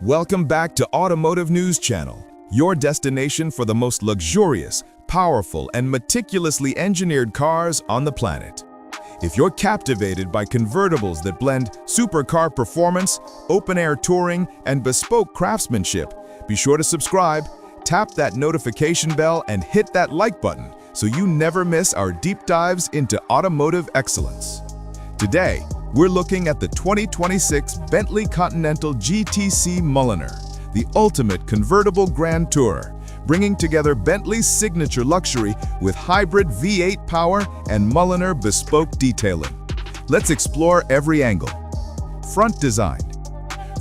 Welcome back to Automotive News Channel, your destination for the most luxurious, powerful, and meticulously engineered cars on the planet. If you're captivated by convertibles that blend supercar performance, open-air touring, and bespoke craftsmanship, be sure to subscribe, tap that notification bell, and hit that like button so you never miss our deep dives into automotive excellence. Today, we're looking at the 2026 Bentley Continental GTC Mulliner, the ultimate convertible grand tourer, bringing together Bentley's signature luxury with hybrid V8 power and Mulliner bespoke detailing. Let's explore every angle. Front design.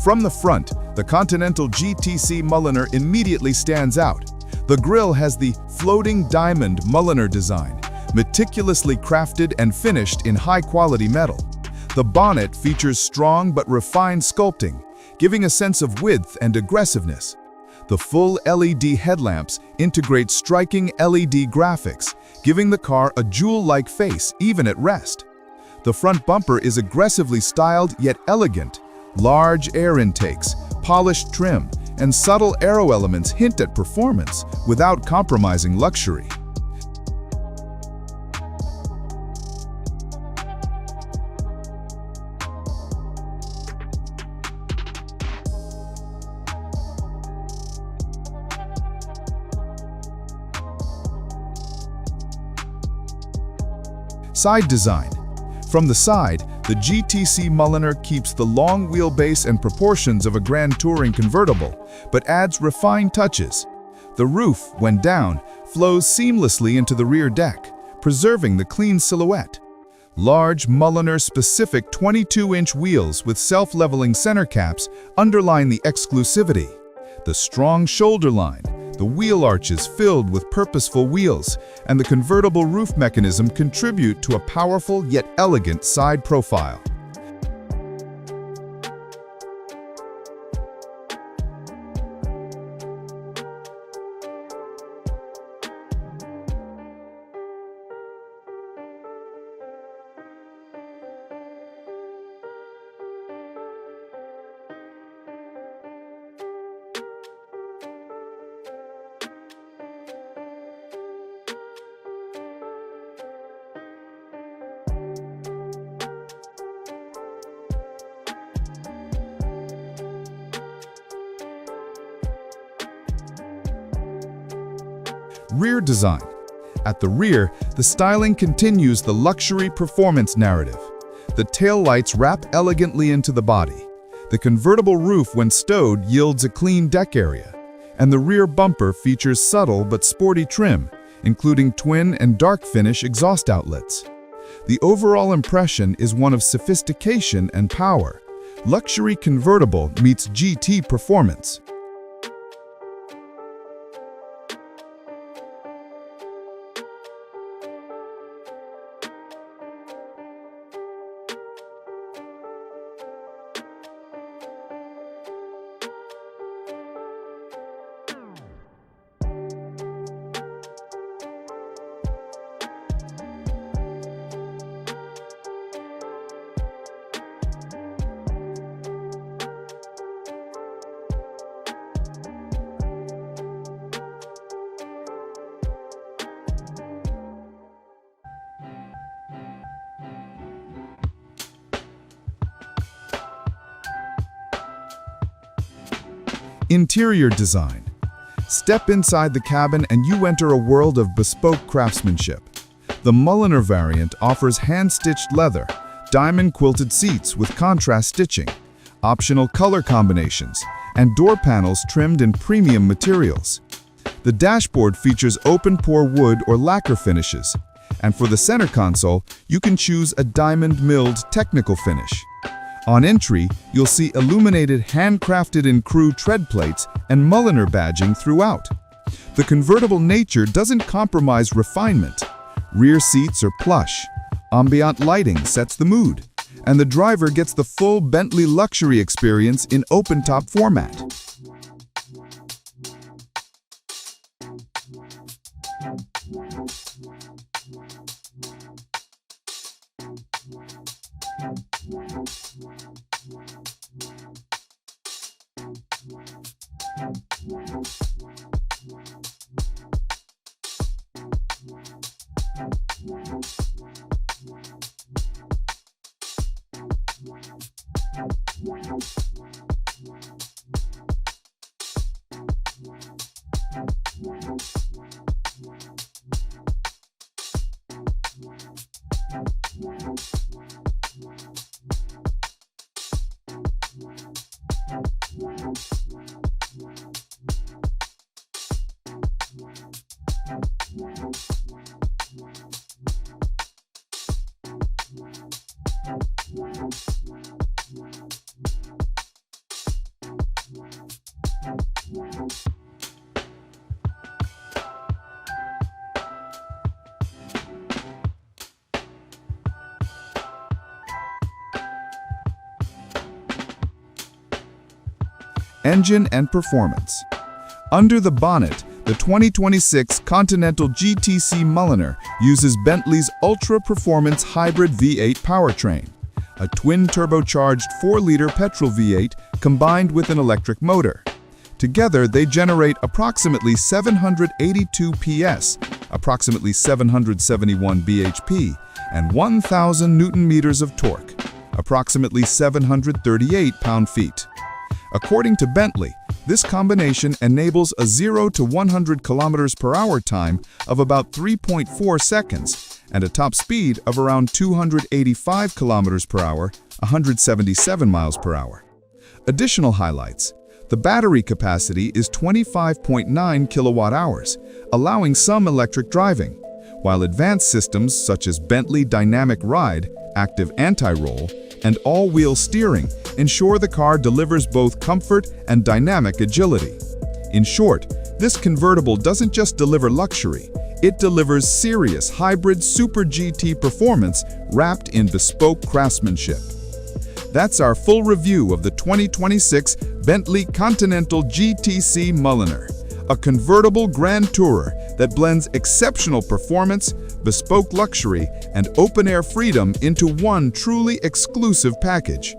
From the front, the Continental GTC Mulliner immediately stands out. The grille has the floating diamond Mulliner design, meticulously crafted and finished in high-quality metal. The bonnet features strong but refined sculpting, giving a sense of width and aggressiveness. The full LED headlamps integrate striking LED graphics, giving the car a jewel-like face even at rest. The front bumper is aggressively styled yet elegant. Large air intakes, polished trim, and subtle aero elements hint at performance without compromising luxury. Side design. From the side, the GTC Mulliner keeps the long wheelbase and proportions of a grand touring convertible, but adds refined touches. The roof, when down, flows seamlessly into the rear deck, preserving the clean silhouette. Large Mulliner-specific 22-inch wheels with self-leveling center caps underline the exclusivity. The strong shoulder line, the wheel arches filled with purposeful wheels, and the convertible roof mechanism contribute to a powerful yet elegant side profile. Rear design. At the rear, the styling continues the luxury performance narrative. The taillights wrap elegantly into the body. The convertible roof, when stowed, yields a clean deck area. And the rear bumper features subtle but sporty trim, including twin and dark finish exhaust outlets. The overall impression is one of sophistication and power. Luxury convertible meets GT performance. Interior design. Step inside the cabin and you enter a world of bespoke craftsmanship. The Mulliner variant offers hand-stitched leather, diamond-quilted seats with contrast stitching, optional color combinations, and door panels trimmed in premium materials. The dashboard features open-pore wood or lacquer finishes, and for the center console, you can choose a diamond-milled technical finish. On entry, you'll see illuminated handcrafted in crew tread plates and Mulliner badging throughout. The convertible nature doesn't compromise refinement. Rear seats are plush. Ambient lighting sets the mood. And the driver gets the full Bentley luxury experience in open-top format. Engine and performance. Under the bonnet, the 2026 Continental GTC Mulliner uses Bentley's ultra-performance hybrid V8 powertrain, a twin-turbocharged 4-liter petrol V8 combined with an electric motor. Together, they generate approximately 782 PS, approximately 771 bhp, and 1,000 Newton-meters of torque, approximately 738 pound-feet. According to Bentley, this combination enables a 0 to 100 km/h time of about 3.4 seconds and a top speed of around 285 km/h, 177 mph. Additional highlights: the battery capacity is 25.9 kWh, allowing some electric driving, while advanced systems such as Bentley Dynamic Ride, active anti-roll, and all-wheel steering ensure the car delivers both comfort and dynamic agility. In short, this convertible doesn't just deliver luxury, it delivers serious hybrid Super GT performance wrapped in bespoke craftsmanship. That's our full review of the 2026 Bentley Continental GTC Mulliner, a convertible grand tourer that blends exceptional performance, bespoke luxury, and open-air freedom into one truly exclusive package.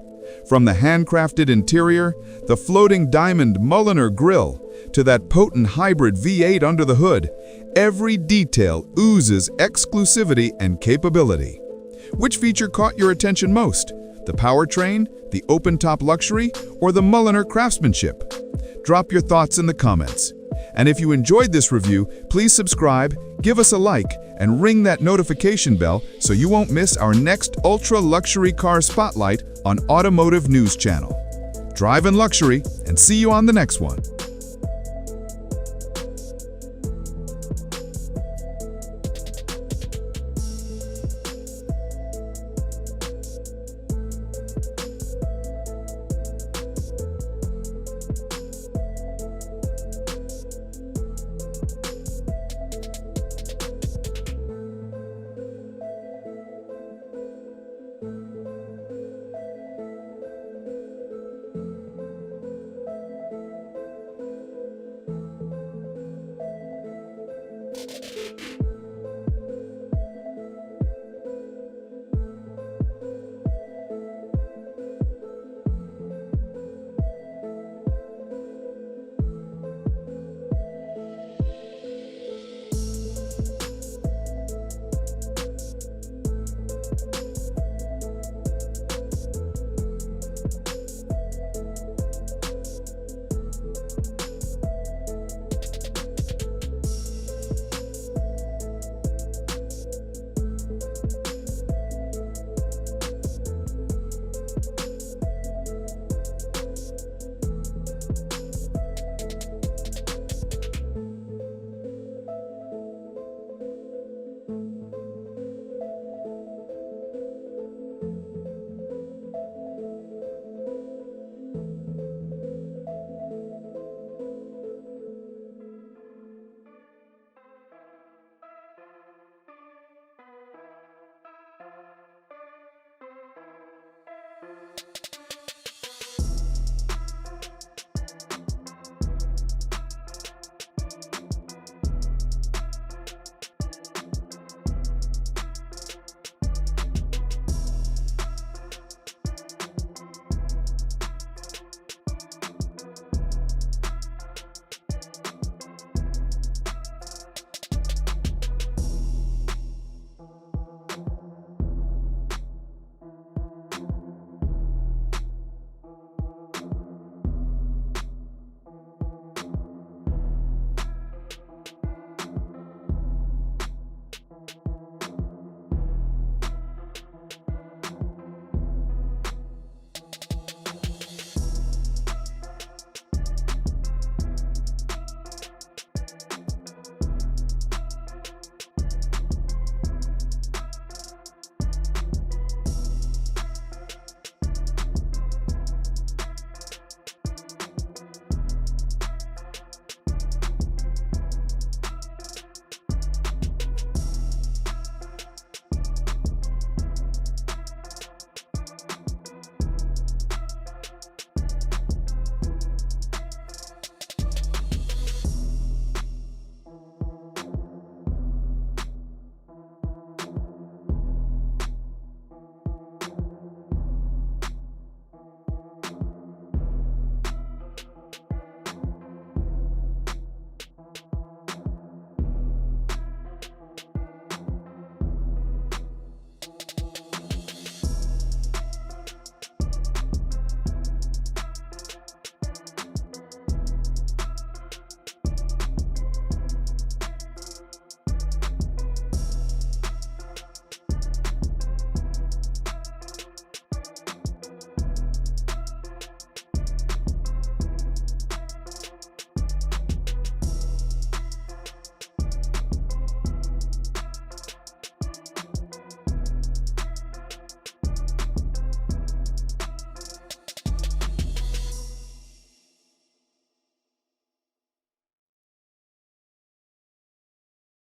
From the handcrafted interior, the floating diamond Mulliner grille, to that potent hybrid V8 under the hood, every detail oozes exclusivity and capability. Which feature caught your attention most? The powertrain, the open-top luxury, or the Mulliner craftsmanship? Drop your thoughts in the comments. And if you enjoyed this review, please subscribe, give us a like, and ring that notification bell so you won't miss our next ultra-luxury car spotlight on Automotive News Channel. Drive in luxury, and see you on the next one.